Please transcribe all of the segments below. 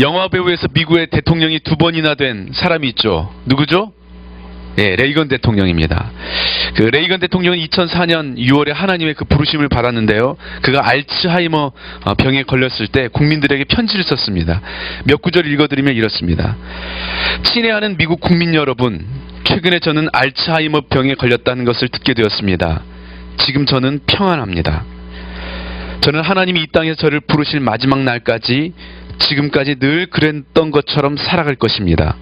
영화 배우에서 미국의 대통령이 2번이나 된 사람이 있죠. 누구죠? 예, 레이건 대통령입니다. 레이건 대통령은 2004년 6월에 하나님의 부르심을 받았는데요. 그가 알츠하이머 병에 걸렸을 때 국민들에게 편지를 썼습니다. 몇 구절 읽어드리면 이렇습니다. 친애하는 미국 국민 여러분, 최근에 저는 알츠하이머 병에 걸렸다는 것을 듣게 되었습니다. 지금 저는 평안합니다. 저는 하나님이 이 땅에서 저를 부르실 마지막 날까지 지금까지 늘 그랬던 것처럼 살아갈 것입니다.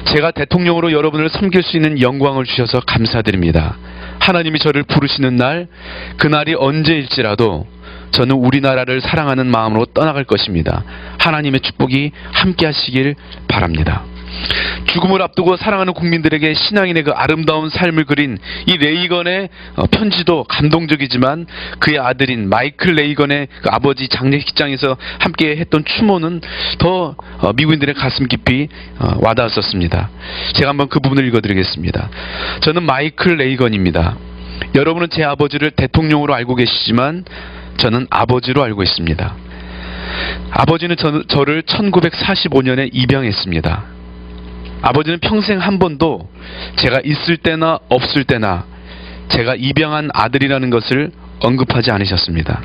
제가 대통령으로 여러분을 섬길 수 있는 영광을 주셔서 감사드립니다. 하나님이 저를 부르시는 날, 그날이 언제일지라도 저는 우리나라를 사랑하는 마음으로 떠나갈 것입니다. 하나님의 축복이 함께 하시길 바랍니다. 죽음을 앞두고 사랑하는 국민들에게 신앙인의 아름다운 삶을 그린 이 레이건의 편지도 감동적이지만 그의 아들인 마이클 레이건의 아버지 장례식장에서 함께 했던 추모는 더 미국인들의 가슴 깊이 와닿았었습니다. 제가 한번 그 부분을 읽어드리겠습니다. 저는 마이클 레이건입니다. 여러분은 제 아버지를 대통령으로 알고 계시지만 저는 아버지로 알고 있습니다. 아버지는 저를 1945년에 입양했습니다. 아버지는 평생 한 번도 제가 있을 때나 없을 때나 제가 입양한 아들이라는 것을 언급하지 않으셨습니다.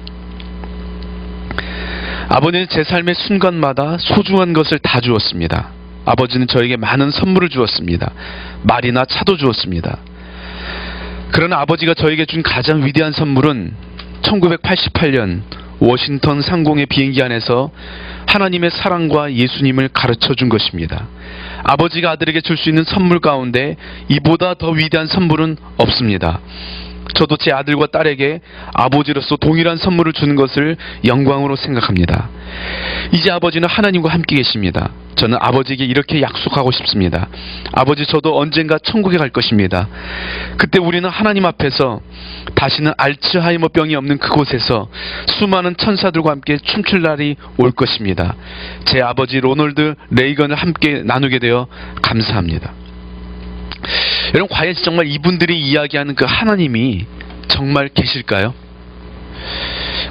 아버지는 제 삶의 순간마다 소중한 것을 다 주었습니다. 아버지는 저에게 많은 선물을 주었습니다. 말이나 차도 주었습니다. 그러나 아버지가 저에게 준 가장 위대한 선물은 1988년 워싱턴 상공의 비행기 안에서 하나님의 사랑과 예수님을 가르쳐 준 것입니다. 아버지가 아들에게 줄 수 있는 선물 가운데 이보다 더 위대한 선물은 없습니다. 저도 제 아들과 딸에게 아버지로서 동일한 선물을 주는 것을 영광으로 생각합니다. 이제 아버지는 하나님과 함께 계십니다. 저는 아버지에게 이렇게 약속하고 싶습니다. 아버지, 저도 언젠가 천국에 갈 것입니다. 그때 우리는 하나님 앞에서 다시는 알츠하이머 병이 없는 그곳에서 수많은 천사들과 함께 춤출 날이 올 것입니다. 제 아버지 로널드 레이건을 함께 나누게 되어 감사합니다. 여러분, 과연 정말 이분들이 이야기하는 그 하나님이 정말 계실까요?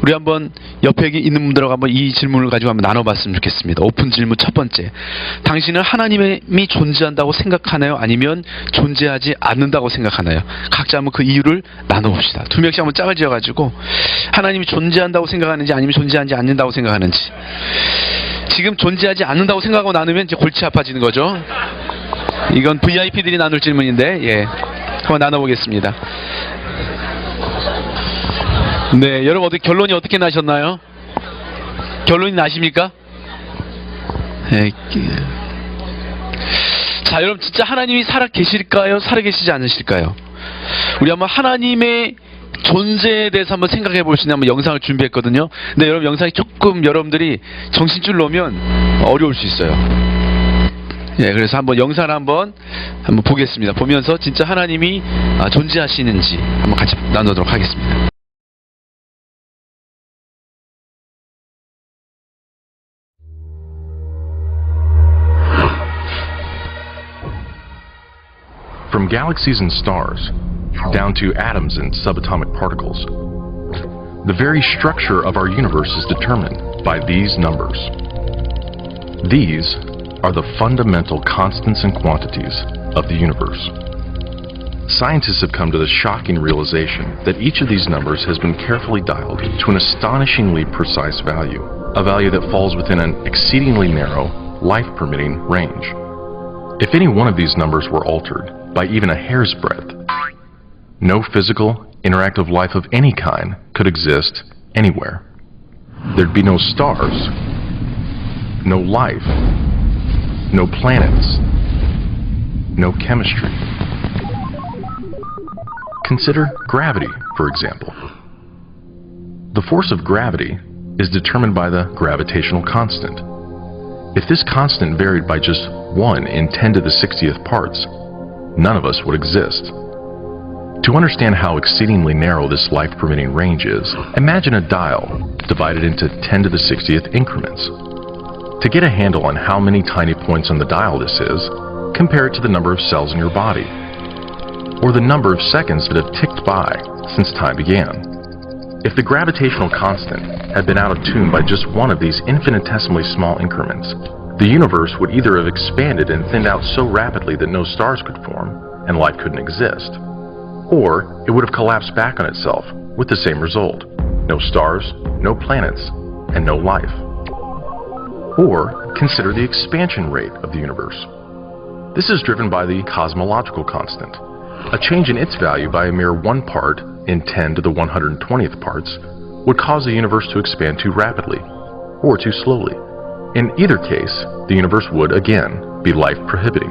우리 한번 옆에 있는 분들하고 한번 이 질문을 가지고 한번 나눠봤으면 좋겠습니다. 오픈 질문 첫 번째. 당신은 하나님이 존재한다고 생각하나요? 아니면 존재하지 않는다고 생각하나요? 각자 한번 그 이유를 나눠봅시다. 2명씩 한번 짝을 지어가지고 하나님이 존재한다고 생각하는지 아니면 존재하지 않는다고 생각하는지. 지금 존재하지 않는다고 생각하고 나누면 이제 골치 아파지는 거죠. 이건 VIP들이 나눌 질문인데, 예, 한번 나눠보겠습니다. 네, 여러분 결론이 어떻게 나셨나요? 결론이 나십니까? 네. 자, 여러분 진짜 하나님이 살아 계실까요? 살아 계시지 않으실까요? 우리 한번 하나님의 존재에 대해서 한번 생각해 볼 수 있는 한번 영상을 준비했거든요. 근데 여러분 영상이 조금 여러분들이 정신줄 놓으면 어려울 수 있어요. 예, 그래서 한번 영상을 한번 보겠습니다. 보면서 진짜 하나님이 존재하시는지 한번 같이 나누도록 하겠습니다. From galaxies and stars, down to atoms and subatomic particles, the very structure of our universe is determined by these numbers. These are the fundamental constants and quantities of the universe. Scientists have come to the shocking realization that each of these numbers has been carefully dialed to an astonishingly precise value, a value that falls within an exceedingly narrow, life-permitting range. If any one of these numbers were altered by even a hair's breadth, no physical, interactive life of any kind could exist anywhere. There'd be no stars, no life, no planets, no chemistry. Consider gravity, for example. The force of gravity is determined by the gravitational constant. If this constant varied by just 1 in 10 to the 60th parts, none of us would exist. To understand how exceedingly narrow this life-permitting range is, imagine a dial divided into 10 to the 60th increments. To get a handle on how many tiny points on the dial this is, compare it to the number of cells in your body, or the number of seconds that have ticked by since time began. If the gravitational constant had been out of tune by just one of these infinitesimally small increments, the universe would either have expanded and thinned out so rapidly that no stars could form and life couldn't exist, or it would have collapsed back on itself with the same result: no stars, no planets, and no life. Or consider the expansion rate of the universe. This is driven by the cosmological constant. A change in its value by a mere 1 part in 10 to the 120th parts would cause the universe to expand too rapidly or too slowly. In either case, the universe would, again, be life-prohibiting.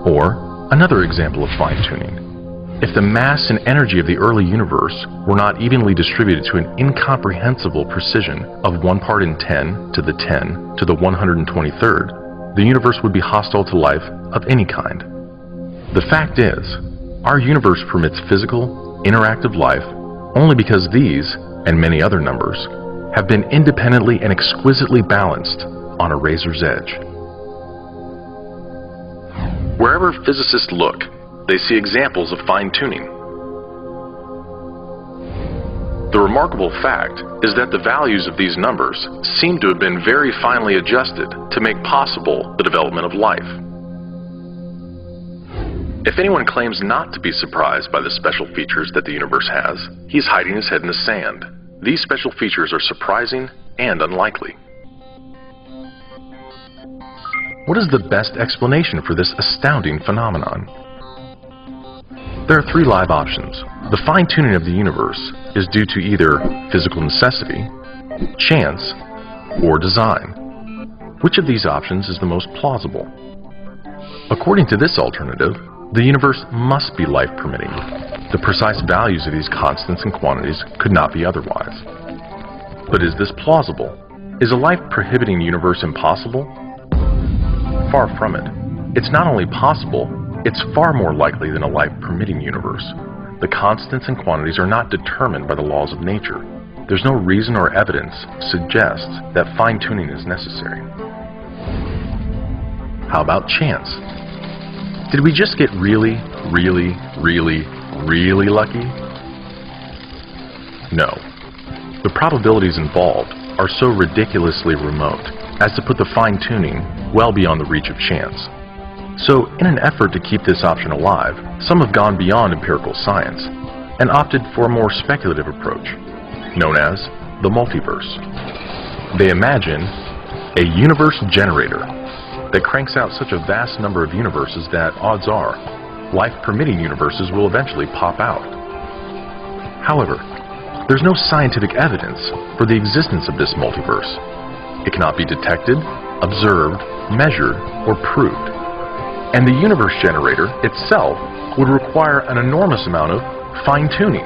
Or, another example of fine-tuning. If the mass and energy of the early universe were not evenly distributed to an incomprehensible precision of 1 part in 10 to the 10 to the 123rd, the universe would be hostile to life of any kind. The fact is, our universe permits physical, interactive life only because these, and many other numbers, have been independently and exquisitely balanced on a razor's edge. Wherever physicists look, they see examples of fine-tuning. The remarkable fact is that the values of these numbers seem to have been very finely adjusted to make possible the development of life. If anyone claims not to be surprised by the special features that the universe has, he's hiding his head in the sand. These special features are surprising and unlikely. What is the best explanation for this astounding phenomenon? There are 3 live options. The fine-tuning of the universe is due to either physical necessity, chance, or design. Which of these options is the most plausible? According to this alternative, the universe must be life-permitting. The precise values of these constants and quantities could not be otherwise. But is this plausible? Is a life-prohibiting universe impossible? Far from it. It's not only possible, it's far more likely than a life-permitting universe. The constants and quantities are not determined by the laws of nature. There's no reason or evidence suggests that fine-tuning is necessary. How about chance? Did we just get really, really, really, really lucky? No. The probabilities involved are so ridiculously remote as to put the fine-tuning well beyond the reach of chance. So, in an effort to keep this option alive, some have gone beyond empirical science and opted for a more speculative approach, known as the multiverse. They imagine a universe generator that cranks out such a vast number of universes that, odds are, life-permitting universes will eventually pop out. However, there's no scientific evidence for the existence of this multiverse. It cannot be detected, observed, measured, or proved. And the universe generator itself would require an enormous amount of fine-tuning.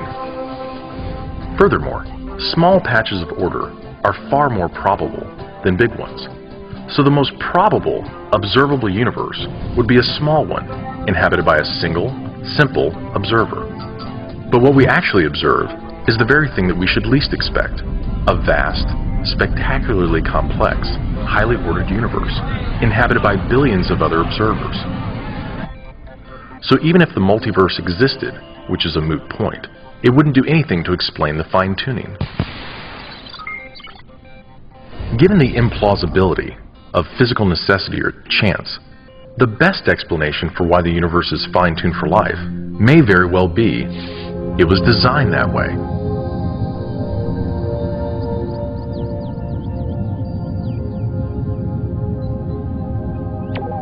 Furthermore, small patches of order are far more probable than big ones. So the most probable, observable universe would be a small one, inhabited by a single, simple observer. But what we actually observe is the very thing that we should least expect: a vast, spectacularly complex, highly ordered universe, inhabited by billions of other observers. So even if the multiverse existed, which is a moot point, it wouldn't do anything to explain the fine-tuning. Given the implausibility of physical necessity or chance, the best explanation for why the universe is fine-tuned for life may very well be it was designed that way.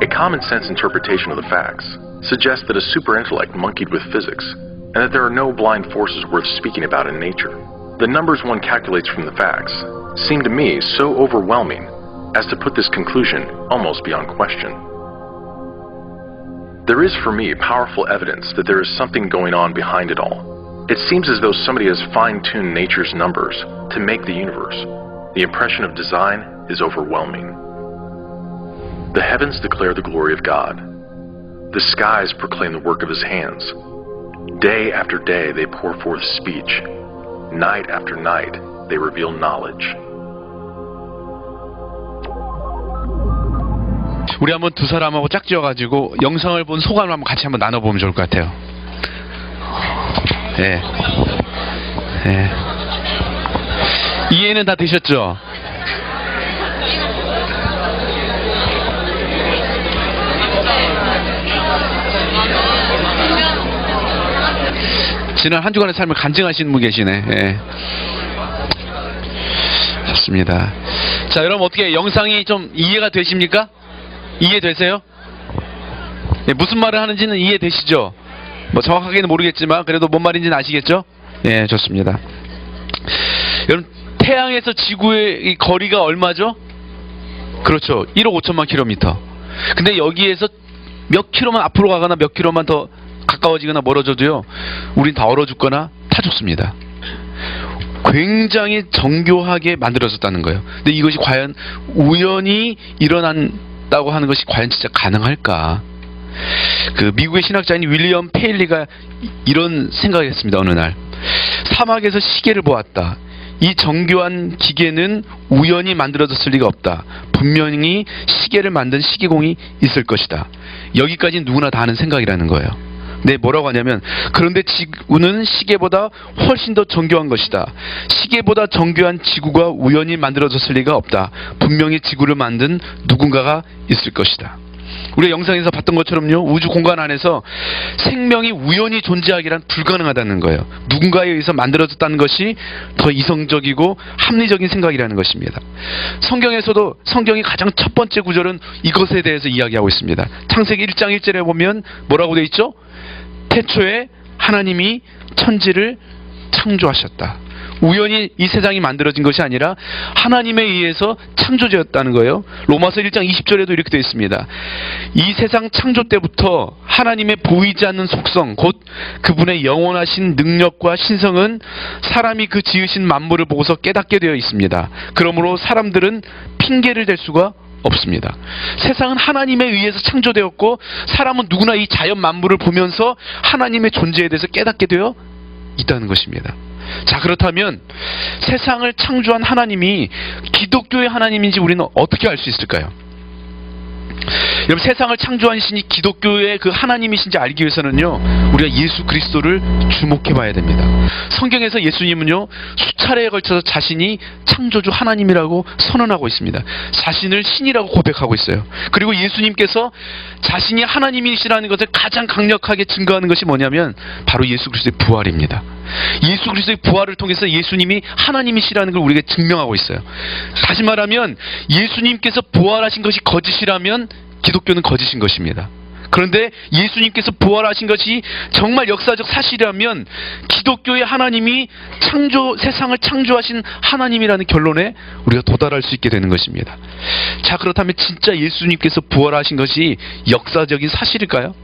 A common-sense interpretation of the facts suggests that a super-intellect monkeyed with physics, and that there are no blind forces worth speaking about in nature. The numbers one calculates from the facts seem to me so overwhelming as to put this conclusion almost beyond question. There is for me powerful evidence that there is something going on behind it all. It seems as though somebody has fine-tuned nature's numbers to make the universe. The impression of design is overwhelming. The heavens declare the glory of God. The skies proclaim the work of His hands. Day after day they pour forth speech. Night after night they reveal knowledge. 우리 한번 두 사람하고 짝지어가지고 영상을 본 소감을 한번 같이 한번 나눠보면 좋을 것 같아요. 예. 예. 이해는 다 되셨죠? 지난 한 주간의 삶을 간증하시는 분 계시네. 예. 좋습니다. 자, 여러분 어떻게 영상이 좀 이해가 되십니까? 이해되세요? 예, 무슨 말을 하는지는 이해되시죠? 뭐 정확하게는 모르겠지만 그래도 뭔 말인지는 아시겠죠? 예, 좋습니다. 여러분 태양에서 지구의 이 거리가 얼마죠? 그렇죠. 1억 5천만 킬로미터. 근데 여기에서 몇 킬로만 앞으로 가거나 몇 킬로만 더 가까워지거나 멀어져도요, 우린 다 얼어 죽거나 타 죽습니다. 굉장히 정교하게 만들어졌다는 거예요. 근데 이것이 과연 우연히 일어난다고 하는 것이 과연 진짜 가능할까? 그 미국의 신학자인 윌리엄 페일리가 이런 생각을 했습니다. 어느 날 사막에서 시계를 보았다. 이 정교한 기계는 우연히 만들어졌을 리가 없다. 분명히 시계를 만든 시계공이 있을 것이다. 여기까지는 누구나 다 아는 생각이라는 거예요. 네, 뭐라고 하냐면, 그런데 지구는 시계보다 훨씬 더 정교한 것이다. 시계보다 정교한 지구가 우연히 만들어졌을 리가 없다. 분명히 지구를 만든 누군가가 있을 것이다. 우리가 영상에서 봤던 것처럼요, 우주 공간 안에서 생명이 우연히 존재하기란 불가능하다는 거예요. 누군가에 의해서 만들어졌다는 것이 더 이성적이고 합리적인 생각이라는 것입니다. 성경에서도 성경이 가장 첫 번째 구절은 이것에 대해서 이야기하고 있습니다. 창세기 1장 1절에 보면 뭐라고 되어 있죠? 태초에 하나님이 천지를 창조하셨다. 우연히 이 세상이 만들어진 것이 아니라 하나님에 의해서 창조되었다는 거예요. 로마서 1장 20절에도 이렇게 되어 있습니다. 이 세상 창조 때부터 하나님의 보이지 않는 속성, 곧 그분의 영원하신 능력과 신성은 사람이 그 지으신 만물을 보고서 깨닫게 되어 있습니다. 그러므로 사람들은 핑계를 댈 수가 없습니다. 세상은 하나님에 의해서 창조되었고 사람은 누구나 이 자연 만물을 보면서 하나님의 존재에 대해서 깨닫게 되어 있다는 것입니다. 자, 그렇다면 세상을 창조한 하나님이 기독교의 하나님인지 우리는 어떻게 알 수 있을까요? 여러분, 세상을 창조한 신이 기독교의 그 하나님이신지 알기 위해서는요, 우리가 예수 그리스도를 주목해 봐야 됩니다. 성경에서 예수님은요, 수차례에 걸쳐서 자신이 창조주 하나님이라고 선언하고 있습니다. 자신을 신이라고 고백하고 있어요. 그리고 예수님께서 자신이 하나님이시라는 것을 가장 강력하게 증거하는 것이 뭐냐면 바로 예수 그리스도의 부활입니다. 예수 그리스도의 부활을 통해서 예수님이 하나님이시라는 걸 우리에게 증명하고 있어요. 다시 말하면 예수님께서 부활하신 것이 거짓이라면 기독교는 거짓인 것입니다. 그런데 예수님께서 부활하신 것이 정말 역사적 사실이라면 기독교의 하나님이 세상을 창조하신 하나님이라는 결론에 우리가 도달할 수 있게 되는 것입니다. 자, 그렇다면 진짜 예수님께서 부활하신 것이 역사적인 사실일까요?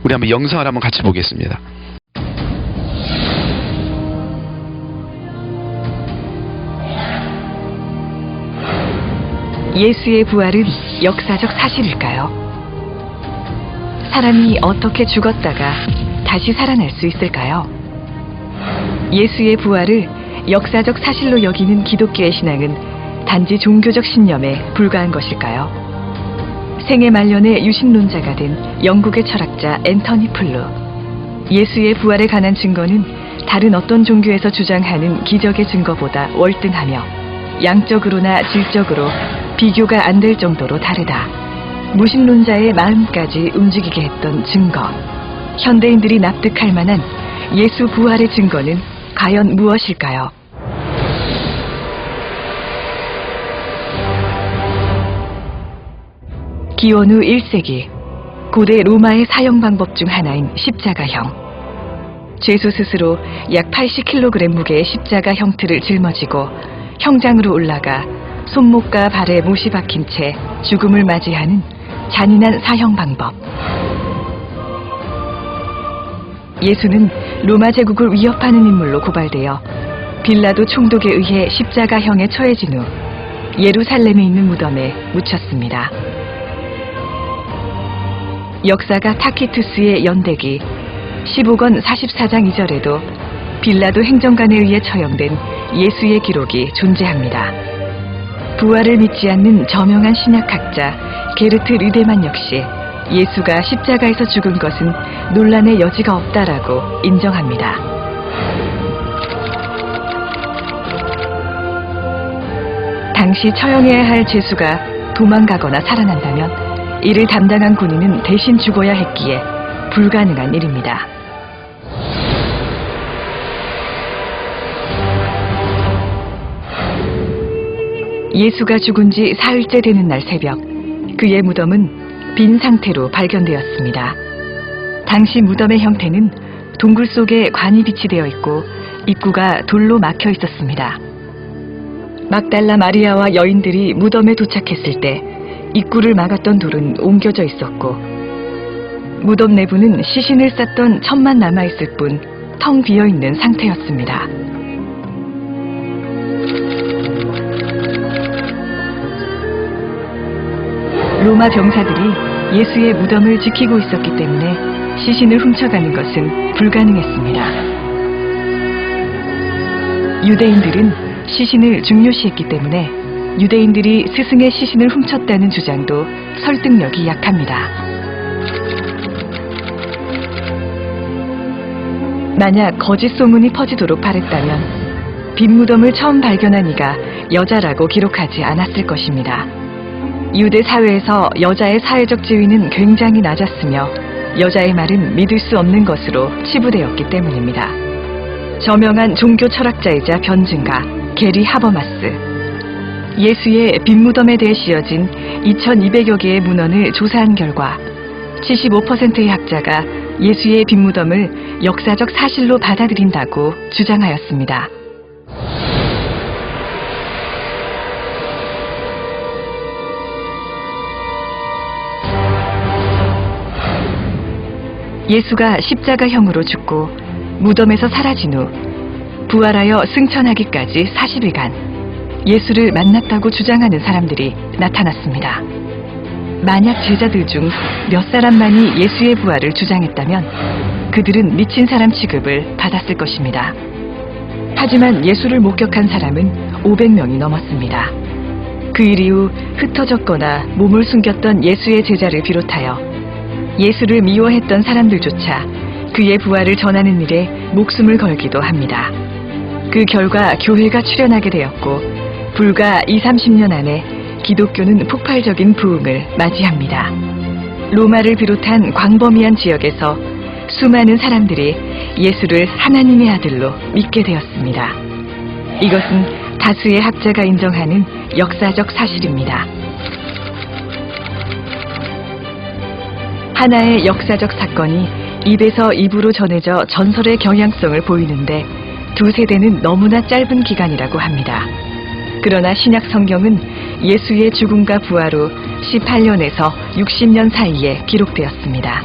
우리 한번 영상을 한번 같이 보겠습니다. 예수의 부활은 역사적 사실일까요? 사람이 어떻게 죽었다가 다시 살아날 수 있을까요? 예수의 부활을 역사적 사실로 여기는 기독교의 신앙은 단지 종교적 신념에 불과한 것일까요? 생애 말년에 유신론자가 된 영국의 철학자 앤터니 플루. 예수의 부활에 관한 증거는 다른 어떤 종교에서 주장하는 기적의 증거보다 월등하며 양적으로나 질적으로 비교가 안 될 정도로 다르다. 무신론자의 마음까지 움직이게 했던 증거. 현대인들이 납득할 만한 예수 부활의 증거는 과연 무엇일까요? 기원 후 1세기, 고대 로마의 사형 방법 중 하나인 십자가형. 죄수 스스로 약 80kg 무게의 십자가 형틀을 짊어지고 형장으로 올라가 손목과 발에 못이 박힌 채 죽음을 맞이하는 잔인한 사형 방법. 예수는 로마 제국을 위협하는 인물로 고발되어 빌라도 총독에 의해 십자가형에 처해진 후 예루살렘에 있는 무덤에 묻혔습니다. 역사가 타키투스의 연대기 15권 44장 2절에도 빌라도 행정관에 의해 처형된 예수의 기록이 존재합니다. 부활을 믿지 않는 저명한 신약학자 게르트 르데만 역시 예수가 십자가에서 죽은 것은 논란의 여지가 없다라고 인정합니다. 당시 처형해야 할 죄수가 도망가거나 살아난다면 이를 담당한 군인은 대신 죽어야 했기에 불가능한 일입니다. 예수가 죽은 지 사흘째 되는 날 새벽, 그의 무덤은 빈 상태로 발견되었습니다. 당시 무덤의 형태는 동굴 속에 관이 비치되어 있고 입구가 돌로 막혀 있었습니다. 막달라 마리아와 여인들이 무덤에 도착했을 때 입구를 막았던 돌은 옮겨져 있었고 무덤 내부는 시신을 쌌던 천만 남아있을 뿐 텅 비어있는 상태였습니다. 로마 병사들이 예수의 무덤을 지키고 있었기 때문에 시신을 훔쳐가는 것은 불가능했습니다. 유대인들은 시신을 중요시했기 때문에 유대인들이 스승의 시신을 훔쳤다는 주장도 설득력이 약합니다. 만약 거짓 소문이 퍼지도록 바랬다면 빈 무덤을 처음 발견한 이가 여자라고 기록하지 않았을 것입니다. 유대 사회에서 여자의 사회적 지위는 굉장히 낮았으며 여자의 말은 믿을 수 없는 것으로 치부되었기 때문입니다. 저명한 종교 철학자이자 변증가 게리 하버마스, 예수의 빈 무덤에 대해 씌어진 2200여 개의 문헌을 조사한 결과 75%의 학자가 예수의 빈 무덤을 역사적 사실로 받아들인다고 주장하였습니다. 예수가 십자가형으로 죽고 무덤에서 사라진 후 부활하여 승천하기까지 40일간 예수를 만났다고 주장하는 사람들이 나타났습니다. 만약 제자들 중 몇 사람만이 예수의 부활을 주장했다면 그들은 미친 사람 취급을 받았을 것입니다. 하지만 예수를 목격한 사람은 500명이 넘었습니다. 그 일 이후 흩어졌거나 몸을 숨겼던 예수의 제자를 비롯하여 예수를 미워했던 사람들조차 그의 부활을 전하는 일에 목숨을 걸기도 합니다. 그 결과 교회가 출현하게 되었고 불과 20-30년 안에 기독교는 폭발적인 부흥을 맞이합니다. 로마를 비롯한 광범위한 지역에서 수많은 사람들이 예수를 하나님의 아들로 믿게 되었습니다. 이것은 다수의 학자가 인정하는 역사적 사실입니다. 하나의 역사적 사건이 입에서 입으로 전해져 전설의 경향성을 보이는데 두 세대는 너무나 짧은 기간이라고 합니다. 그러나 신약 성경은 예수의 죽음과 부활 후 18년에서 60년 사이에 기록되었습니다.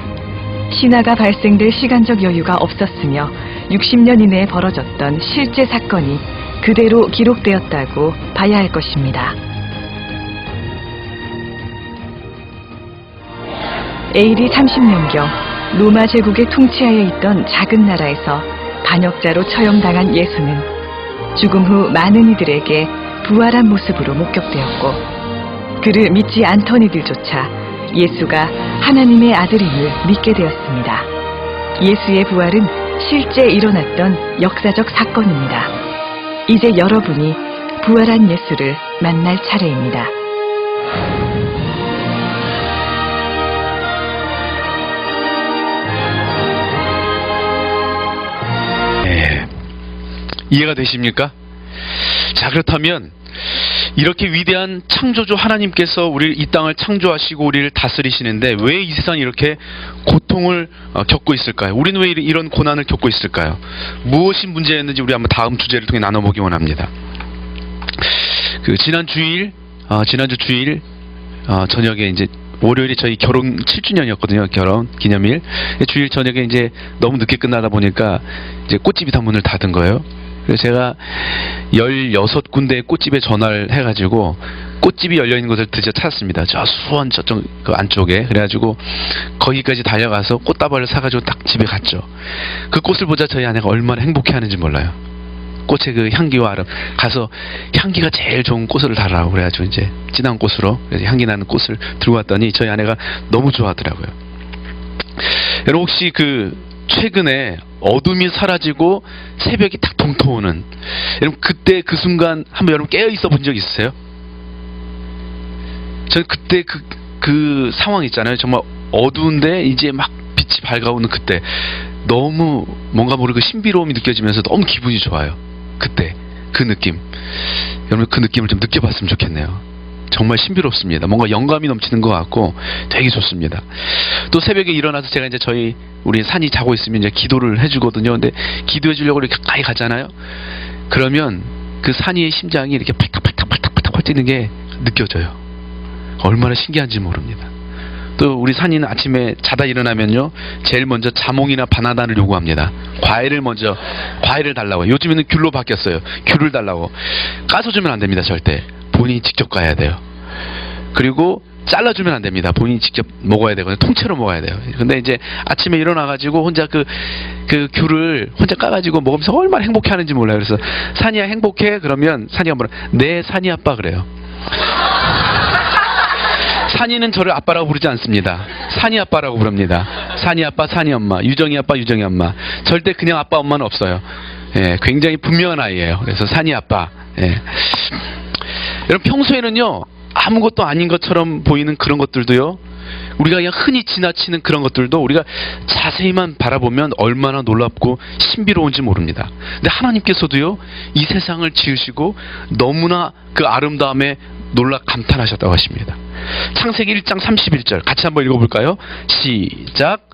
신화가 발생될 시간적 여유가 없었으며 60년 이내에 벌어졌던 실제 사건이 그대로 기록되었다고 봐야 할 것입니다. AD 30년경 로마 제국의 통치하에 있던 작은 나라에서 반역자로 처형당한 예수는 죽음 후 많은 이들에게 부활한 모습으로 목격되었고 그를 믿지 않던 이들조차 예수가 하나님의 아들임을 믿게 되었습니다. 예수의 부활은 실제 일어났던 역사적 사건입니다. 이제 여러분이 부활한 예수를 만날 차례입니다. 이해가 되십니까? 자, 그렇다면 이렇게 위대한 창조주 하나님께서 우리를 이 땅을 창조하시고 우리를 다스리시는데 왜 이 세상이 이렇게 고통을 겪고 있을까요? 우리는 왜 이런 고난을 겪고 있을까요? 무엇이 문제였는지 우리 한번 다음 주제를 통해 나눠보기 원합니다. 지난주 주일 저녁에 이제 월요일이 저희 결혼 7주년이었거든요. 결혼 기념일. 주일 저녁에 이제 너무 늦게 끝나다 보니까 이제 꽃집이 다 문을 닫은 거예요. 그래서 제가 16군데 꽃집에 전화를 해가지고 꽃집이 열려있는 곳을 드디어 찾았습니다. 저 수원 저쪽 그 안쪽에. 그래가지고 거기까지 달려가서 꽃다발을 사가지고 딱 집에 갔죠. 그 꽃을 보자 저희 아내가 얼마나 행복해하는지 몰라요. 꽃의 그 향기와 아름. 가서 향기가 제일 좋은 꽃을 달라고 그래가지고 이제 진한 꽃으로 그래서 향기 나는 꽃을 들고 왔더니 저희 아내가 너무 좋아하더라고요. 여러분 혹시 최근에 어둠이 사라지고 새벽이 딱 동터오는 여러분 그때 그 순간 한번 여러분 깨어 있어 본 적 있으세요? 저는 그때 그 상황 있잖아요. 정말 어두운데 이제 막 빛이 밝아오는 그때 너무 뭔가 모르게 신비로움이 느껴지면서 너무 기분이 좋아요. 그때 그 느낌, 여러분 그 느낌을 좀 느껴봤으면 좋겠네요. 정말 신비롭습니다. 뭔가 영감이 넘치는 것 같고 되게 좋습니다. 또 새벽에 일어나서 제가 이제 우리 산이 자고 있으면 이제 기도를 해주거든요. 근데 기도해 주려고 이렇게 가까이 가잖아요. 그러면 그 산이의 심장이 이렇게 팔딱팔딱팔딱팔딱 뛰는 게 느껴져요. 얼마나 신기한지 모릅니다. 또 우리 산이는 아침에 자다 일어나면요, 제일 먼저 자몽이나 바나나를 요구합니다. 과일을 달라고. 요즘에는 귤로 바뀌었어요. 귤을 달라고. 까서 주면 안 됩니다. 절대. 본인이 직접 가야 돼요. 그리고 잘라주면 안 됩니다. 본인이 직접 먹어야 되거든요. 통째로 먹어야 돼요. 근데 이제 아침에 일어나가지고 혼자 그 귤을 혼자 까가지고 먹으면서 얼마나 행복해 하는지 몰라요. 그래서 산이야 행복해? 그러면 산이가 뭐라? 네, 산이 아빠 그래요. 산이는 저를 아빠라고 부르지 않습니다. 산이 아빠라고 부릅니다. 산이 아빠, 산이 엄마, 유정이 아빠, 유정이 엄마. 절대 그냥 아빠, 엄마는 없어요. 예, 굉장히 분명한 아이예요. 그래서 산이 아빠. 예. 여러분 평소에는요, 아무것도 아닌 것처럼 보이는 그런 것들도요, 우리가 그냥 흔히 지나치는 그런 것들도 우리가 자세히만 바라보면 얼마나 놀랍고 신비로운지 모릅니다. 근데 하나님께서도요, 이 세상을 지으시고 너무나 그 아름다움에 놀라 감탄하셨다고 하십니다. 창세기 1장 31절 같이 한번 읽어볼까요? 시작.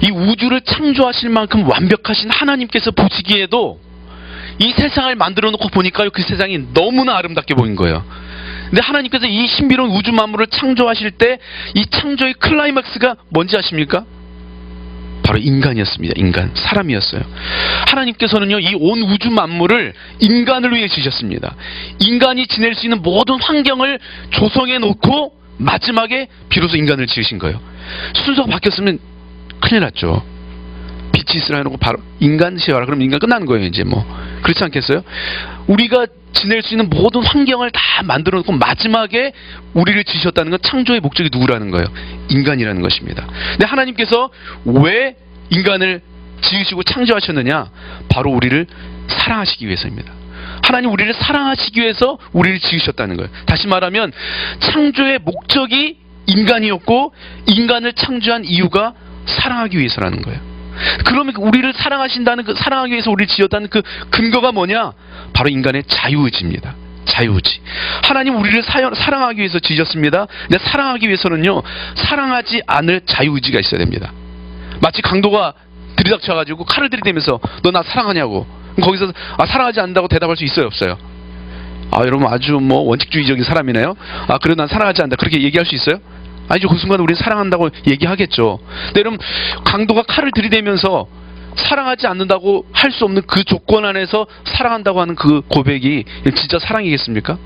이 우주를 창조하실 만큼 완벽하신 하나님께서 보시기에도 이 세상을 만들어 놓고 보니까요, 그 세상이 너무나 아름답게 보인 거예요. 근데 하나님께서 이 신비로운 우주 만물을 창조하실 때 이 창조의 클라이막스가 뭔지 아십니까? 바로 인간이었습니다. 인간, 사람이었어요. 하나님께서는요, 이 온 우주 만물을 인간을 위해 지으셨습니다. 인간이 지낼 수 있는 모든 환경을 조성해 놓고 마지막에 비로소 인간을 지으신 거예요. 순서가 바뀌었으면 큰일 났죠. 빛이 있으라 해놓고 바로 인간 시와라 그럼 인간 끝나는 거예요. 이제 뭐 그렇지 않겠어요? 우리가 지낼 수 있는 모든 환경을 다 만들어 놓고 마지막에 우리를 지으셨다는 건 창조의 목적이 누구라는 거예요? 인간이라는 것입니다. 근데 하나님께서 왜 인간을 지으시고 창조하셨느냐? 바로 우리를 사랑하시기 위해서입니다. 하나님 우리를 사랑하시기 위해서 우리를 지으셨다는 거예요. 다시 말하면 창조의 목적이 인간이었고 인간을 창조한 이유가 사랑하기 위해서라는 거예요. 그러면 우리를 사랑하신다는 사랑하기 위해서 우리를 지었다는 그 근거가 뭐냐? 바로 인간의 자유의지입니다. 자유의지. 하나님 우리를 사랑하기 위해서 지으셨습니다. 근데 사랑하기 위해서는요, 사랑하지 않을 자유의지가 있어야 됩니다. 마치 강도가 들이닥쳐가지고 칼을 들이대면서 너 나 사랑하냐고. 거기서 사랑하지 않는다고 대답할 수 있어요, 없어요? 여러분 아주 뭐 원칙주의적인 사람이네요. 그래 난 사랑하지 않는다. 그렇게 얘기할 수 있어요? 아니죠. 그 순간 우리는 사랑한다고 얘기하겠죠. 근데 여러분 강도가 칼을 들이대면서 사랑하지 않는다고 할 수 없는 그 조건 안에서 사랑한다고 하는 그 고백이 진짜 사랑이겠습니까?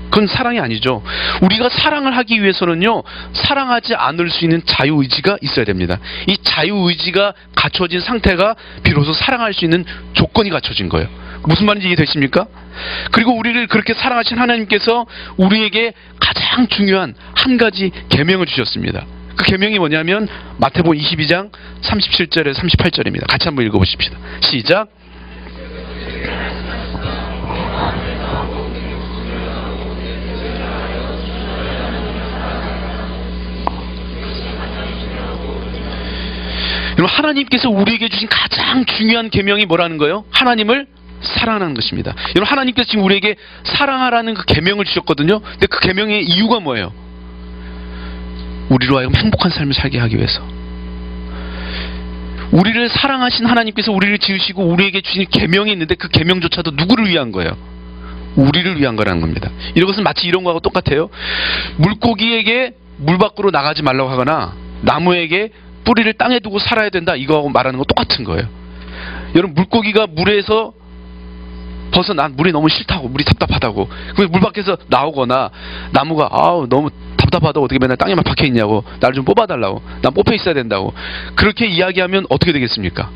그건 사랑이 아니죠. 우리가 사랑을 하기 위해서는요, 사랑하지 않을 수 있는 자유의지가 있어야 됩니다. 이 자유의지가 갖춰진 상태가 비로소 사랑할 수 있는 조건이 갖춰진 거예요. 무슨 말인지 이해되십니까? 그리고 우리를 그렇게 사랑하신 하나님께서 우리에게 가장 중요한 한 가지 계명을 주셨습니다. 그 계명이 뭐냐면 마태복음 22장 37절에서 38절입니다. 같이 한번 읽어보십시다. 시작. 여러분 하나님께서 우리에게 주신 가장 중요한 계명이 뭐라는 거예요? 하나님을 사랑하는 것입니다. 여러분 하나님께서 지금 우리에게 사랑하라는 그 계명을 주셨거든요. 근데 그 계명의 이유가 뭐예요? 우리로 하여금 행복한 삶을 살게 하기 위해서. 우리를 사랑하신 하나님께서 우리를 지으시고 우리에게 주신 계명이 있는데 그 계명조차도 누구를 위한 거예요? 우리를 위한 거라는 겁니다. 이것은 마치 이런 거하고 똑같아요. 물고기에게 물 밖으로 나가지 말라고 하거나 나무에게 뿌리를 땅에 두고 살아야 된다 이거하고 말하는 거 똑같은 거예요. 여러분 물고기가 물에서 난 물이 너무 싫다고, 물이 답답하다고, 그래서 물 밖에서 나오거나 나무가 너무 답답하다고 어떻게 맨날 땅에만 박혀 있냐고, 나를 좀 뽑아달라고, 난 뽑혀 있어야 된다고 그렇게 이야기하면 어떻게 되겠습니까?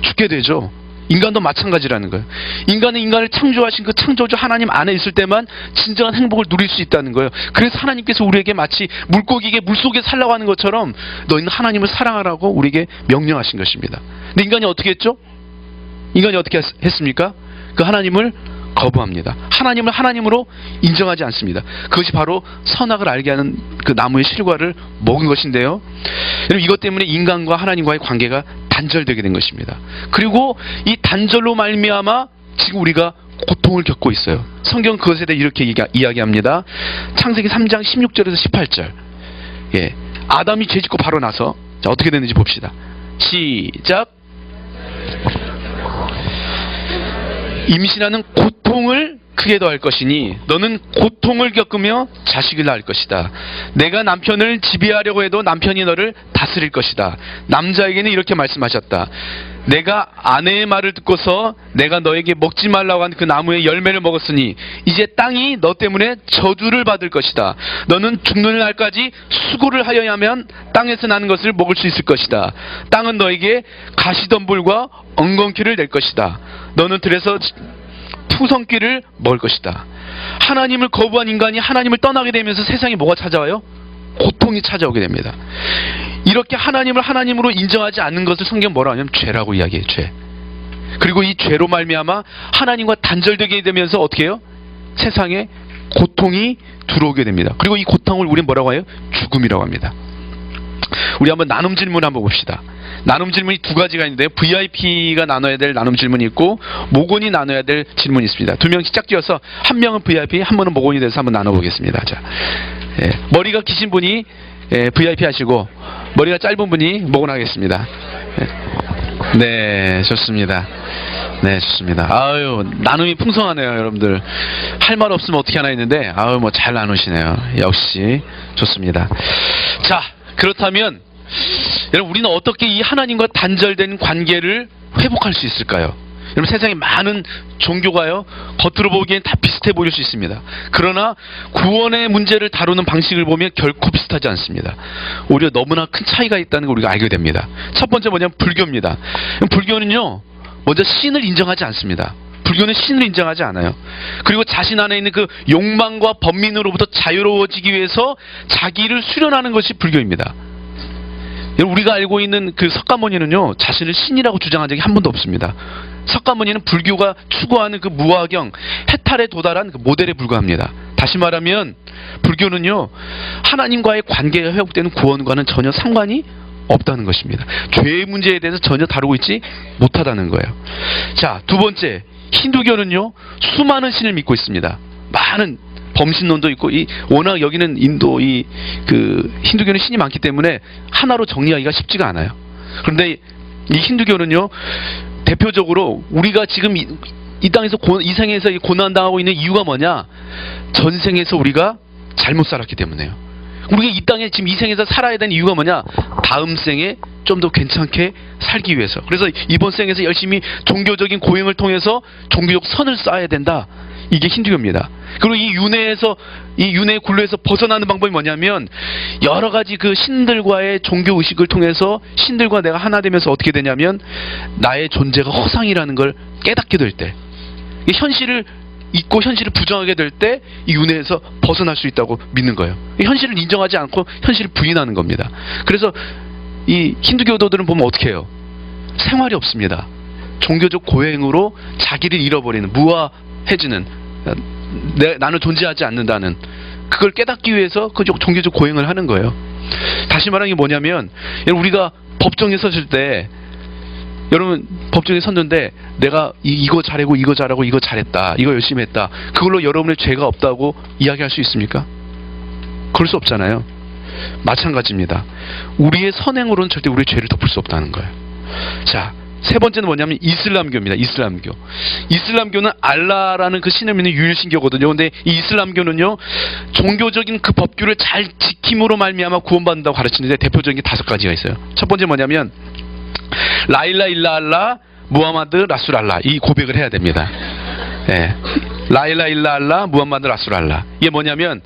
죽게 되죠. 인간도 마찬가지라는 거예요. 인간은 인간을 창조하신 그 창조주 하나님 안에 있을 때만 진정한 행복을 누릴 수 있다는 거예요. 그래서 하나님께서 우리에게 마치 물고기에게 물속에 살라고 하는 것처럼 너희는 하나님을 사랑하라고 우리에게 명령하신 것입니다. 근데 인간이 어떻게 했죠? 인간이 어떻게 했습니까? 그 하나님을 거부합니다. 하나님을 하나님으로 인정하지 않습니다. 그것이 바로 선악을 알게 하는 그 나무의 실과를 먹은 것인데요. 여러분, 이것 때문에 인간과 하나님과의 관계가 단절되게 된 것입니다. 그리고 이 단절로 말미암아 지금 우리가 고통을 겪고 있어요. 성경 그것에 대해 이렇게 이야기합니다. 창세기 3장 16절에서 18절. 예, 아담이 죄짓고 바로 나서 자, 어떻게 됐는지 봅시다. 시작. 임신하는 고통을 크게 더할 것이니 너는 고통을 겪으며 자식을 낳을 것이다. 내가 남편을 지배하려고 해도 남편이 너를 다스릴 것이다. 남자에게는 이렇게 말씀하셨다. 내가 아내의 말을 듣고서 내가 너에게 먹지 말라고 한 그 나무의 열매를 먹었으니 이제 땅이 너 때문에 저주를 받을 것이다. 너는 죽는 날까지 수고를 하여야만 땅에서 나는 것을 먹을 수 있을 것이다. 땅은 너에게 가시덤불과 엉겅퀴를 낼 것이다. 너는 들에서 푸성귀를 먹을 것이다. 하나님을 거부한 인간이 하나님을 떠나게 되면서 세상에 뭐가 찾아와요? 고통이 찾아오게 됩니다. 이렇게 하나님을 하나님으로 인정하지 않는 것을 성경 뭐라 하냐면 죄라고 이야기해요. 죄. 그리고 이 죄로 말미암아 하나님과 단절되게 되면서 어떻게 해요? 세상에 고통이 들어오게 됩니다. 그리고 이 고통을 우리는 뭐라고 해요? 죽음이라고 합니다. 우리 한번 나눔 질문 한번 봅시다. 나눔 질문이 두 가지가 있는데요. VIP가 나눠야 될 나눔 질문이 있고 모곤이 나눠야 될 질문이 있습니다. 두 명씩 짝 띄어서 한 명은 VIP, 한 명은 모곤이 돼서 한번 나눠보겠습니다. 자, 예, 머리가 기신 분이 VIP 하시고 머리가 짧은 분이 모곤 하겠습니다. 네, 좋습니다. 네, 좋습니다. 아유, 나눔이 풍성하네요, 여러분들. 할 말 없으면 어떻게 하나 했는데 아유, 뭐 잘 나누시네요. 역시 좋습니다. 자, 그렇다면 여러분, 우리는 어떻게 이 하나님과 단절된 관계를 회복할 수 있을까요? 여러분, 세상에 많은 종교가요, 겉으로 보기엔 다 비슷해 보일 수 있습니다. 그러나 구원의 문제를 다루는 방식을 보면 결코 비슷하지 않습니다. 오히려 너무나 큰 차이가 있다는 걸 우리가 알게 됩니다. 첫 번째 뭐냐면 불교입니다. 불교는요, 먼저 신을 인정하지 않습니다. 불교는 신을 인정하지 않아요. 그리고 자신 안에 있는 그 욕망과 번민으로부터 자유로워지기 위해서 자기를 수련하는 것이 불교입니다. 우리가 알고 있는 그 석가모니는요, 자신을 신이라고 주장한 적이 한 번도 없습니다. 석가모니는 불교가 추구하는 그 무화경, 해탈에 도달한 그 모델에 불과합니다. 다시 말하면 불교는요, 하나님과의 관계가 회복되는 구원과는 전혀 상관이 없다는 것입니다. 죄의 문제에 대해서 전혀 다루고 있지 못하다는 거예요. 자, 두 번째, 힌두교는요, 수많은 신을 믿고 있습니다. 많은 범신론도 있고, 워낙 여기는 인도 그 힌두교는 신이 많기 때문에 하나로 정리하기가 쉽지가 않아요. 그런데 이 힌두교는요, 대표적으로 우리가 지금 이 땅에서 이 생에서 고난 당하고 있는 이유가 뭐냐? 전생에서 우리가 잘못 살았기 때문에요. 우리가 이 땅에 지금 이 생에서 살아야 되는 이유가 뭐냐? 다음 생에 좀 더 괜찮게 살기 위해서. 그래서 이번 생에서 열심히 종교적인 고행을 통해서 종교적 선을 쌓아야 된다. 이게 힌두교입니다. 그리고 이 윤회의 굴레에서 벗어나는 방법이 뭐냐면, 여러 가지 그 신들과의 종교 의식을 통해서 신들과 내가 하나 되면서 어떻게 되냐면, 나의 존재가 허상이라는 걸 깨닫게 될 때, 현실을 잊고 현실을 부정하게 될 때 이 윤회에서 벗어날 수 있다고 믿는 거예요. 현실을 인정하지 않고 현실을 부인하는 겁니다. 그래서 이 힌두교도들은 보면 어떻게 해요? 생활이 없습니다. 종교적 고행으로 자기를 잃어버리는, 무아해지는, 나는 존재하지 않는다는, 그걸 깨닫기 위해서 그 종교적 고행을 하는 거예요. 다시 말하는 게 뭐냐면, 우리가 법정에 섰을 때, 여러분 법정에 섰는데 내가 이거 잘하고 이거 잘하고 이거 잘했다, 이거 열심히 했다, 그걸로 여러분의 죄가 없다고 이야기할 수 있습니까? 그럴 수 없잖아요. 마찬가지입니다. 우리의 선행으로는 절대 우리의 죄를 덮을 수 없다는 거예요. 자, 세 번째는 뭐냐면 이슬람교입니다. 이슬람교는 알라라는 그 신을 믿는 유일신교거든요. 근데 이 이슬람교는요, 종교적인 그 법규를 잘 지킴으로 말미암아 구원받는다고 가르치는데 대표적인 게 5가지가 있어요. 첫 번째 뭐냐면 라일라 일라 알라 무하마드 라술 알라, 이 고백을 해야 됩니다. 예. 라일라 일라 알라 무하마드 라술 알라, 이게 뭐냐면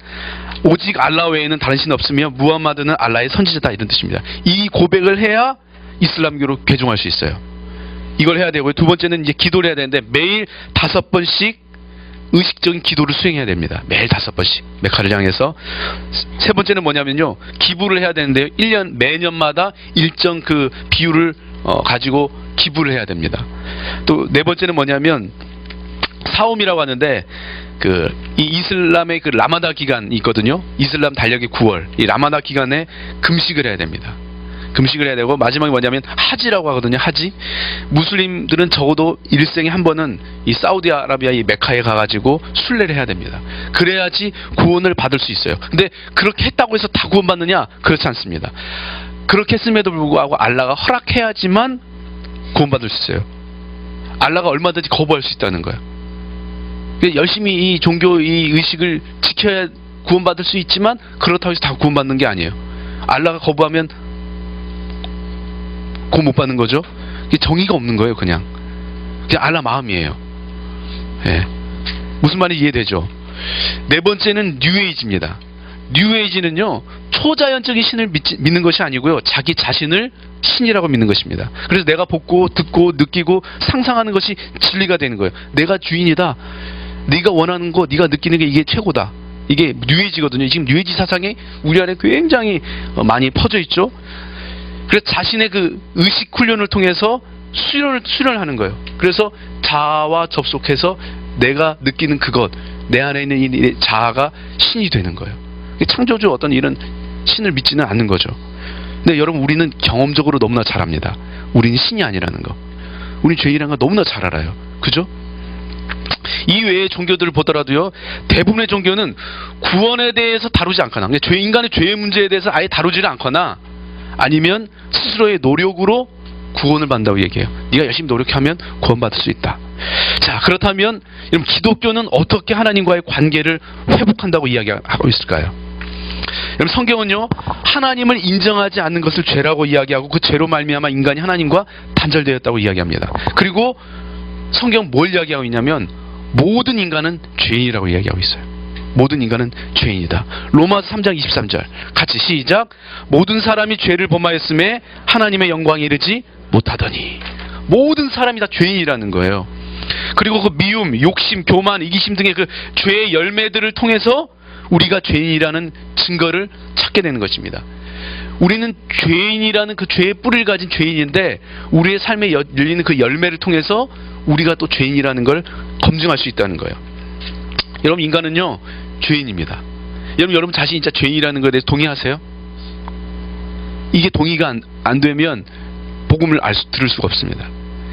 오직 알라 외에는 다른 신 없으며 무하마드는 알라의 선지자다, 이런 뜻입니다. 이 고백을 해야 이슬람교로 개종할 수 있어요. 이걸 해야 되고요. 두 번째는 이제 기도를 해야 되는데 매일 5번씩 의식적인 기도를 수행해야 됩니다. 매일 5번씩 메카를 향해서. 세 번째는 뭐냐면요, 기부를 해야 되는데요, 매년마다 일정 그 비율을 가지고 기부를 해야 됩니다. 또 네 번째는 뭐냐면 사움이라고 하는데 이 이슬람의 그 라마다 기간이 있거든요. 이슬람 달력의 9월, 이 라마다 기간에 금식을 해야 됩니다. 금식을 해야 되고, 마지막에 뭐냐면 하지라고 하거든요. 하지. 무슬림들은 적어도 일생에 한 번은 이 사우디아라비아 이 메카에 가가지고 순례를 해야 됩니다. 그래야지 구원을 받을 수 있어요. 근데 그렇게 했다고 해서 다 구원받느냐? 그렇지 않습니다. 그렇게 했음에도 불구하고 알라가 허락해야지만 구원받을 수 있어요. 알라가 얼마든지 거부할 수 있다는 거예요. 열심히 이 종교 이 의식을 지켜야 구원받을 수 있지만, 그렇다고 해서 다 구원받는 게 아니에요. 알라가 거부하면 구원 못 받는 거죠. 정의가 없는 거예요. 그냥 알라 마음이에요. 예. 무슨 말인지 이해되죠? 네 번째는 뉴에이지입니다. 뉴에이지는요, 초자연적인 신을 믿는 것이 아니고요, 자기 자신을 신이라고 믿는 것입니다. 그래서 내가 보고 듣고 느끼고 상상하는 것이 진리가 되는 거예요. 내가 주인이다. 네가 원하는 거, 네가 느끼는 게 이게 최고다. 이게 뉴에이지거든요. 지금 뉴에이지 사상이 우리 안에 굉장히 많이 퍼져 있죠. 그래서 자신의 그 의식 훈련을 통해서 수련하는 거예요. 그래서 자아와 접속해서 내가 느끼는 그것, 내 안에 있는 이 자아가 신이 되는 거예요. 창조주 어떤 이런 신을 믿지는 않는 거죠. 근데 여러분, 우리는 경험적으로 너무나 잘 압니다. 우리는 신이 아니라는 거. 우리는 죄인이라는 거 너무나 잘 알아요. 그죠? 이 외의 종교들을 보더라도요, 대부분의 종교는 구원에 대해서 다루지 않거나, 인간의 죄의 문제에 대해서 아예 다루지를 않거나, 아니면 스스로의 노력으로 구원을 받는다고 얘기해요. 네가 열심히 노력하면 구원받을 수 있다. 자, 그렇다면 여러분, 기독교는 어떻게 하나님과의 관계를 회복한다고 이야기하고 있을까요? 여러분, 성경은요, 하나님을 인정하지 않는 것을 죄라고 이야기하고, 그 죄로 말미암아 인간이 하나님과 단절되었다고 이야기합니다. 그리고 성경은 뭘 이야기하고 있냐면 모든 인간은 죄인이라고 이야기하고 있어요. 모든 인간은 죄인이다. 로마서 3장 23절 같이 시작. 모든 사람이 죄를 범하였음에 하나님의 영광에 이르지 못하더니. 모든 사람이 다 죄인이라는 거예요. 그리고 그 미움, 욕심, 교만, 이기심 등의 그 죄의 열매들을 통해서 우리가 죄인이라는 증거를 찾게 되는 것입니다. 우리는 죄인이라는 그 죄의 뿌리를 가진 죄인인데, 우리의 삶에 열리는 그 열매를 통해서 우리가 또 죄인이라는 걸 검증할 수 있다는 거예요. 여러분, 인간은요 죄인입니다. 여러분 자신이 진짜 죄인이라는 것에 대해서 동의하세요? 이게 동의가 안 되면 복음을 들을 수가 없습니다.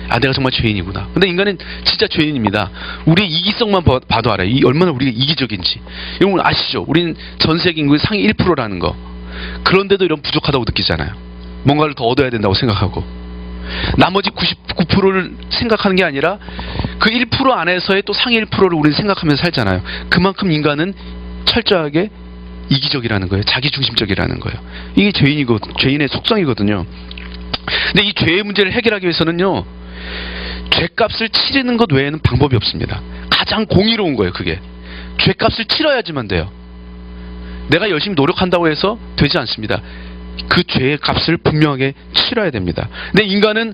아, 내가 정말 죄인이구나. 근데 인간은 진짜 죄인입니다. 우리의 이기성만 봐도 알아요. 얼마나 우리가 이기적인지. 여러분 아시죠? 우리는 전 세계 인구의 상위 1%라는 거. 그런데도 이런 부족하다고 느끼잖아요. 뭔가를 더 얻어야 된다고 생각하고, 나머지 99%를 생각하는 게 아니라 그 1% 안에서의 또 상위 1%를 우리는 생각하면서 살잖아요. 그만큼 인간은 철저하게 이기적이라는 거예요. 자기중심적이라는 거예요. 이게 죄인의 속성이거든요. 근데 이 죄의 문제를 해결하기 위해서는요, 죄값을 치르는 것 외에는 방법이 없습니다. 가장 공의로운 거예요. 그게 죄값을 치러야지만 돼요. 내가 열심히 노력한다고 해서 되지 않습니다. 그 죄의 값을 분명하게 치러야 됩니다. 근데 인간은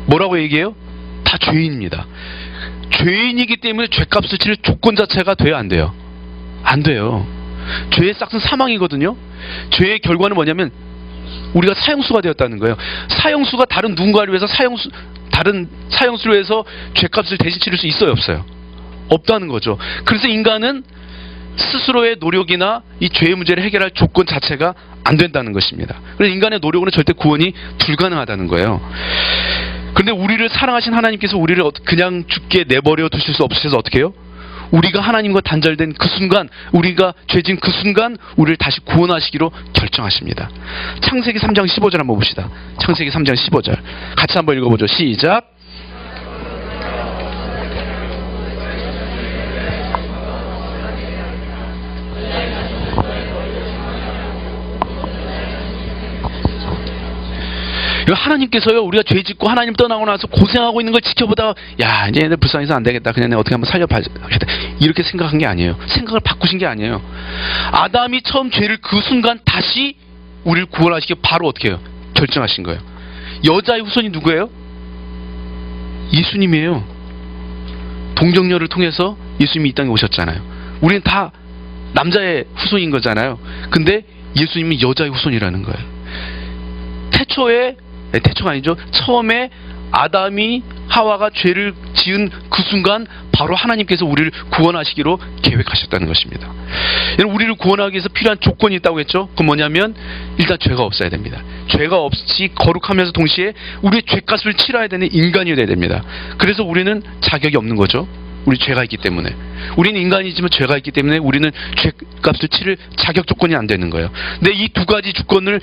뭐라고 얘기해요? 다 죄인입니다. 죄인이기 때문에 죄값을 치를 조건 자체가 돼야 안 돼요? 안 돼요. 죄의 싹은 사망이거든요. 죄의 결과는 뭐냐면 우리가 사형수가 되었다는 거예요. 사형수가 다른 누군가를 위해서 다른 사형수를 위해서 죄값을 대신 치를 수 있어요, 없어요? 없다는 거죠. 그래서 인간은 스스로의 노력이나 이 죄의 문제를 해결할 조건 자체가 안 된다는 것입니다. 그래서 인간의 노력으로는 절대 구원이 불가능하다는 거예요. 그런데 우리를 사랑하신 하나님께서 우리를 그냥 죽게 내버려 두실 수 없으셔서 어떻게 해요? 우리가 하나님과 단절된 그 순간, 우리가 죄진 그 순간 우리를 다시 구원하시기로 결정하십니다. 창세기 3장 15절 한번 봅시다. 창세기 3장 15절 같이 한번 읽어보죠. 시작. 하나님께서요, 우리가 죄 짓고 하나님 떠나고 나서 고생하고 있는 걸 지켜보다가 야, 이제 얘들 불쌍해서 안 되겠다, 그냥 내가 어떻게 한번 살려봐야겠다, 이렇게 생각한 게 아니에요. 생각을 바꾸신 게 아니에요. 아담이 처음 죄를 그 순간 다시 우리를 구원하시기 바로 어떻게 해요? 결정하신 거예요. 여자의 후손이 누구예요? 예수님이에요. 동정녀를 통해서 예수님이 이 땅에 오셨잖아요. 우리는 다 남자의 후손인 거잖아요. 근데 예수님은 여자의 후손이라는 거예요. 태초가 아니죠. 처음에 아담이 하와가 죄를 지은 그 순간 바로 하나님께서 우리를 구원하시기로 계획하셨다는 것입니다. 여러분, 우리를 구원하기 위해서 필요한 조건이 있다고 했죠. 그건 뭐냐면 일단 죄가 없어야 됩니다. 죄가 없이 거룩하면서 동시에 우리의 죄값을 치러야 되는 인간이 돼야 됩니다. 그래서 우리는 자격이 없는 거죠. 우리 죄가 있기 때문에. 우리는 인간이지만 죄가 있기 때문에 우리는 죄값을 치를 자격 조건이 안 되는 거예요. 근데 이 두 가지 조건을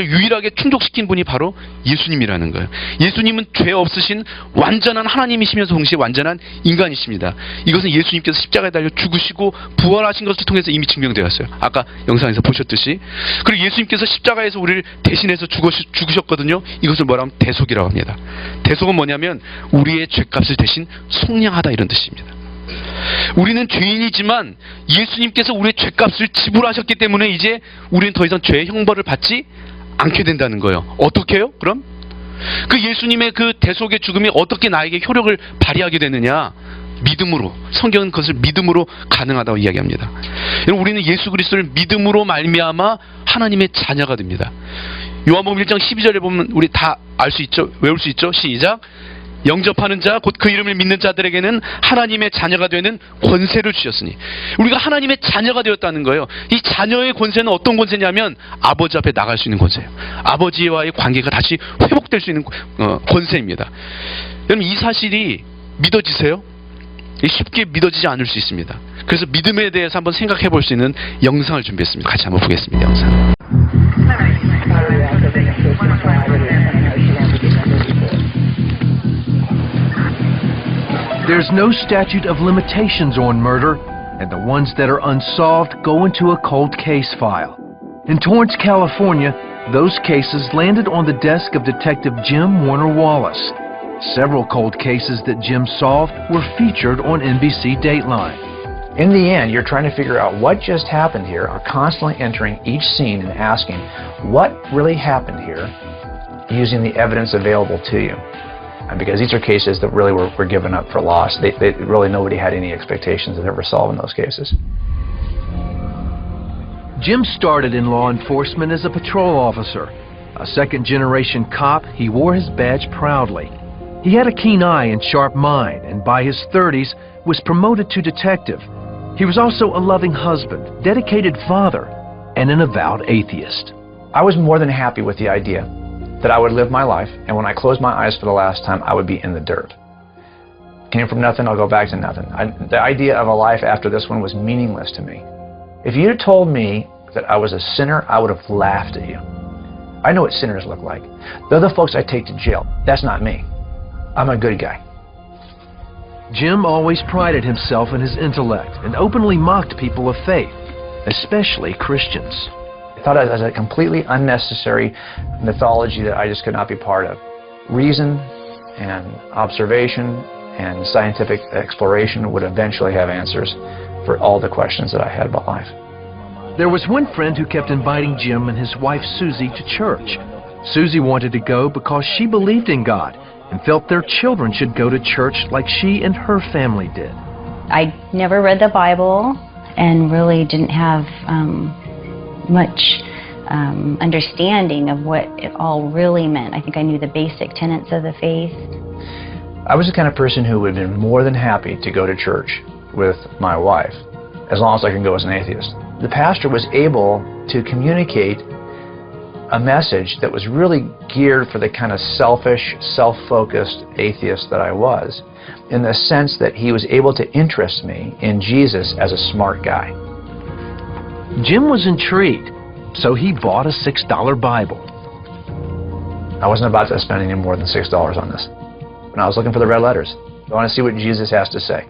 유일하게 충족시킨 분이 바로 예수님이라는 거예요. 예수님은 죄 없으신 완전한 하나님이시면서 동시에 완전한 인간이십니다. 이것은 예수님께서 십자가에 달려 죽으시고 부활하신 것을 통해서 이미 증명되었어요. 아까 영상에서 보셨듯이. 그리고 예수님께서 십자가에서 우리를 대신해서 죽으셨거든요. 이것을 뭐라 하면 대속이라고 합니다. 대속은 뭐냐면 우리의 죄값을 대신 속량하다, 이런 뜻입니다. 우리는 죄인이지만 예수님께서 우리의 죄값을 지불하셨기 때문에 이제 우리는 더 이상 죄의 형벌을 받지 않게 된다는 거예요. 어떻게 해요? 그럼? 그 예수님의 그 대속의 죽음이 어떻게 나에게 효력을 발휘하게 되느냐? 믿음으로. 성경은 그것을 믿음으로 가능하다고 이야기합니다. 여러분, 우리는 예수 그리스도를 믿음으로 말미암아 하나님의 자녀가 됩니다. 요한복음 1장 12절에 보면 우리 다 알 수 있죠? 외울 수 있죠? 시작. 영접하는 자, 곧 그 이름을 믿는 자들에게는 하나님의 자녀가 되는 권세를 주셨으니. 우리가 하나님의 자녀가 되었다는 거예요. 이 자녀의 권세는 어떤 권세냐면 아버지 앞에 나갈 수 있는 권세예요. 아버지와의 관계가 다시 회복될 수 있는 권세입니다. 여러분, 이 사실이 믿어지세요? 쉽게 믿어지지 않을 수 있습니다. 그래서 믿음에 대해서 한번 생각해 볼 수 있는 영상을 준비했습니다. 같이 한번 보겠습니다. 영상. There's no statute of limitations on murder, and the ones that are unsolved go into a cold case file. In Torrance, California, those cases landed on the desk of Detective Jim Warner Wallace. Several cold cases that Jim solved were featured on NBC Dateline. In the end, you're trying to figure out what just happened here, are constantly entering each scene and asking what really happened here using the evidence available to you. Because these are cases that really were given up for lost. Really nobody had any expectations of ever solving those cases. Jim started in law enforcement as a patrol officer. A second-generation cop, he wore his badge proudly. He had a keen eye and sharp mind, and by his 30s was promoted to detective. He was also a loving husband, dedicated father, and an avowed atheist. I was more than happy with the idea that I would live my life, and when I closed my eyes for the last time, I would be in the dirt. Came from nothing, I'll go back to nothing. The idea of a life after this one was meaningless to me. If you had told me that I was a sinner, I would have laughed at you. I know what sinners look like. They're the folks I take to jail. That's not me. I'm a good guy. Jim always prided himself in his intellect and openly mocked people of faith, especially Christians. I thought it was a completely unnecessary mythology that I just could not be part of. Reason and observation and scientific exploration would eventually have answers for all the questions that I had about life. There was one friend who kept inviting Jim and his wife Susie to church. Susie wanted to go because she believed in God and felt their children should go to church like she and her family did. I never read the Bible and really didn't have much understanding of what it all really meant. I think I knew the basic tenets of the faith. I was the kind of person who would have been more than happy to go to church with my wife, as long as I can go as an atheist. The pastor was able to communicate a message that was really geared for the kind of selfish, self-focused atheist that I was, in the sense that he was able to interest me in Jesus as a smart guy. Jim was intrigued, so he bought a $6 Bible. I wasn't about to spend any more than $6 on this. And I was looking for the red letters. I want to see what Jesus has to say.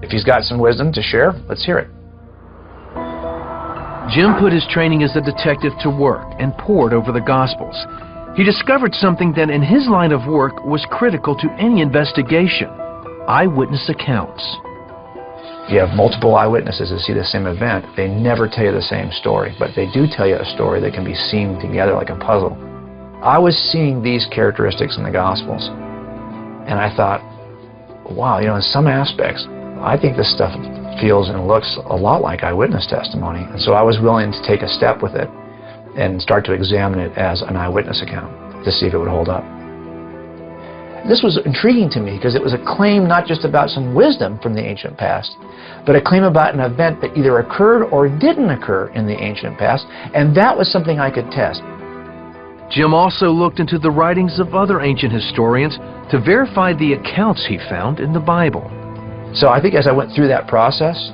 If he's got some wisdom to share, let's hear it. Jim put his training as a detective to work and pored over the Gospels. He discovered something that in his line of work was critical to any investigation: eyewitness accounts. If you have multiple eyewitnesses that see the same event, they never tell you the same story, but they do tell you a story that can be seen together like a puzzle. I was seeing these characteristics in the Gospels. And I thought, wow, in some aspects, I think this stuff feels and looks a lot like eyewitness testimony. And so I was willing to take a step with it and start to examine it as an eyewitness account to see if it would hold up. This was intriguing to me because it was a claim not just about some wisdom from the ancient past, but a claim about an event that either occurred or didn't occur in the ancient past, and that was something I could test. Jim also looked into the writings of other ancient historians to verify the accounts he found in the Bible. So I think as I went through that process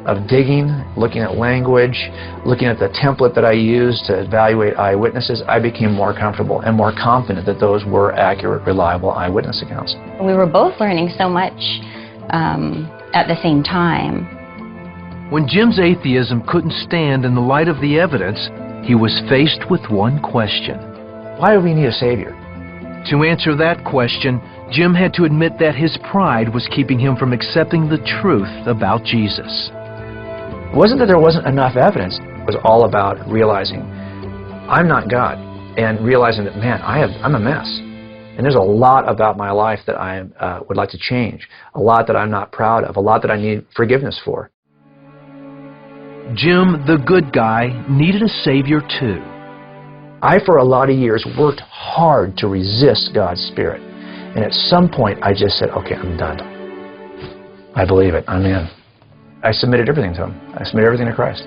of digging, looking at language, looking at the template that I used to evaluate eyewitnesses, I became more comfortable and more confident that those were accurate, reliable eyewitness accounts. We were both learning so much at the same time. When Jim's atheism couldn't stand in the light of the evidence, he was faced with one question. Why do we need a Savior? To answer that question, Jim had to admit that his pride was keeping him from accepting the truth about Jesus. It wasn't that there wasn't enough evidence. It was all about realizing I'm not God, and realizing that, man, I'm a mess. And there's a lot about my life that I would like to change, a lot that I'm not proud of, a lot that I need forgiveness for. Jim, the good guy, needed a Savior too. I, for a lot of years, worked hard to resist God's Spirit. And at some point, I just said, okay, I'm done. I believe it. I'm in. I submitted everything to Him. I submitted everything to Christ.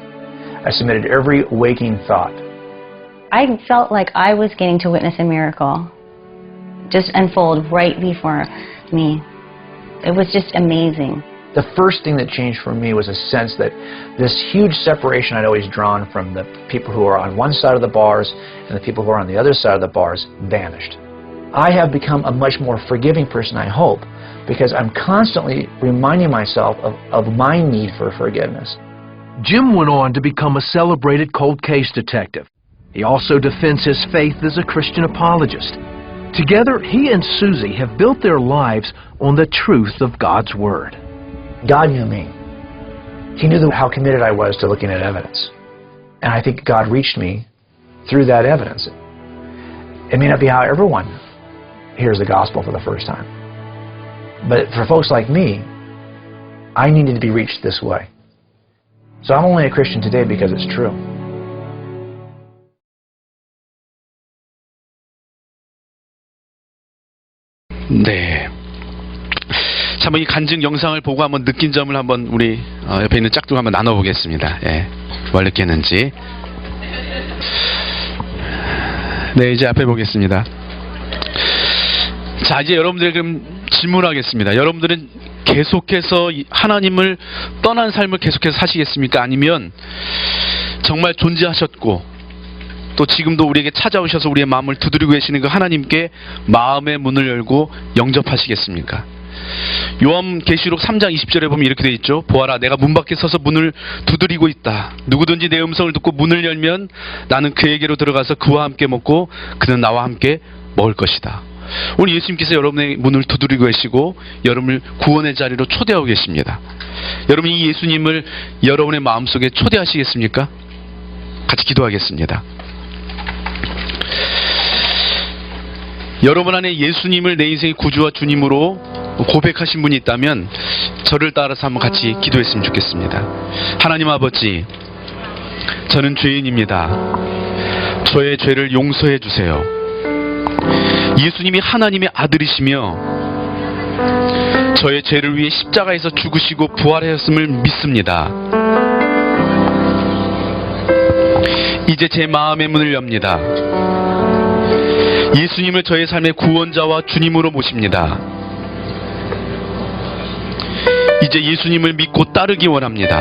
I submitted every waking thought. I felt like I was getting to witness a miracle just unfold right before me. It was just amazing. The first thing that changed for me was a sense that this huge separation I'd always drawn from the people who are on one side of the bars and the people who are on the other side of the bars vanished. I have become a much more forgiving person, I hope, because I'm constantly reminding myself of my need for forgiveness. Jim went on to become a celebrated cold case detective. He also defends his faith as a Christian apologist. Together, he and Susie have built their lives on the truth of God's Word. God knew me. He knew how committed I was to looking at evidence. And I think God reached me through that evidence. It may not be how everyone hears the gospel for the first time. But for folks like me, I needed to be reached this way. So I'm only a Christian today because it's true. 네. 참, 이 간증 영상을 보고 한번 느낀 점을 한번 우리 옆에 있는 짝퉁 한번 나눠보겠습니다. 예, 뭘 느꼈는지. 네, 이제 앞에 보겠습니다. 자, 이제 여러분들 그럼 질문하겠습니다. 여러분들은 계속해서 하나님을 떠난 삶을 계속해서 사시겠습니까? 아니면 정말 존재하셨고 또 지금도 우리에게 찾아오셔서 우리의 마음을 두드리고 계시는 그 하나님께 마음의 문을 열고 영접하시겠습니까? 요한계시록 3장 20절에 보면 이렇게 되어 있죠. 보아라, 내가 문 밖에 서서 문을 두드리고 있다. 누구든지 내 음성을 듣고 문을 열면 나는 그에게로 들어가서 그와 함께 먹고 그는 나와 함께 먹을 것이다. 오늘 예수님께서 여러분의 문을 두드리고 계시고 여러분을 구원의 자리로 초대하고 계십니다. 여러분, 이 예수님을 여러분의 마음속에 초대하시겠습니까? 같이 기도하겠습니다. 여러분 안에 예수님을 내 인생의 구주와 주님으로 고백하신 분이 있다면 저를 따라서 한번 같이 기도했으면 좋겠습니다. 하나님 아버지, 저는 죄인입니다. 저의 죄를 용서해 주세요. 예수님이 하나님의 아들이시며 저의 죄를 위해 십자가에서 죽으시고 부활하셨음을 믿습니다. 이제 제 마음의 문을 엽니다. 예수님을 저의 삶의 구원자와 주님으로 모십니다. 이제 예수님을 믿고 따르기 원합니다.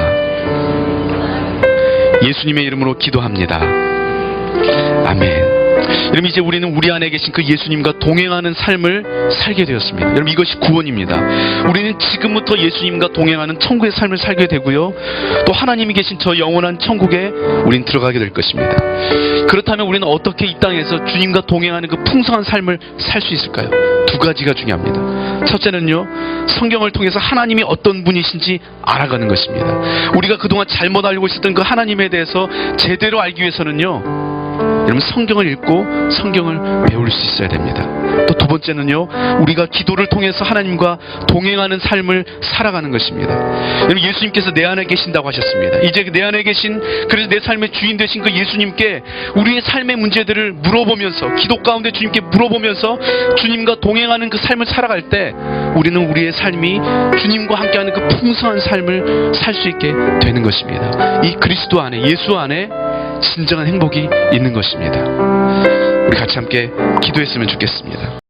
예수님의 이름으로 기도합니다. 아멘. 여러분, 이제 우리는 우리 안에 계신 그 예수님과 동행하는 삶을 살게 되었습니다. 여러분, 이것이 구원입니다. 우리는 지금부터 예수님과 동행하는 천국의 삶을 살게 되고요, 또 하나님이 계신 저 영원한 천국에 우린 들어가게 될 것입니다. 그렇다면 우리는 어떻게 이 땅에서 주님과 동행하는 그 풍성한 삶을 살 수 있을까요? 두 가지가 중요합니다. 첫째는요, 성경을 통해서 하나님이 어떤 분이신지 알아가는 것입니다. 우리가 그동안 잘못 알고 있었던 그 하나님에 대해서 제대로 알기 위해서는요, 여러분 성경을 읽고 성경을 배울 수 있어야 됩니다. 또 두 번째는요, 우리가 기도를 통해서 하나님과 동행하는 삶을 살아가는 것입니다. 여러분 예수님께서 내 안에 계신다고 하셨습니다. 이제 내 안에 계신, 그래서 내 삶의 주인 되신 그 예수님께 우리의 삶의 문제들을 물어보면서, 기도 가운데 주님께 물어보면서 주님과 동행하는 그 삶을 살아갈 때 우리는 우리의 삶이 주님과 함께하는 그 풍성한 삶을 살 수 있게 되는 것입니다. 이 그리스도 안에, 예수 안에 진정한 행복이 있는 것입니다. 우리 같이 함께 기도했으면 좋겠습니다.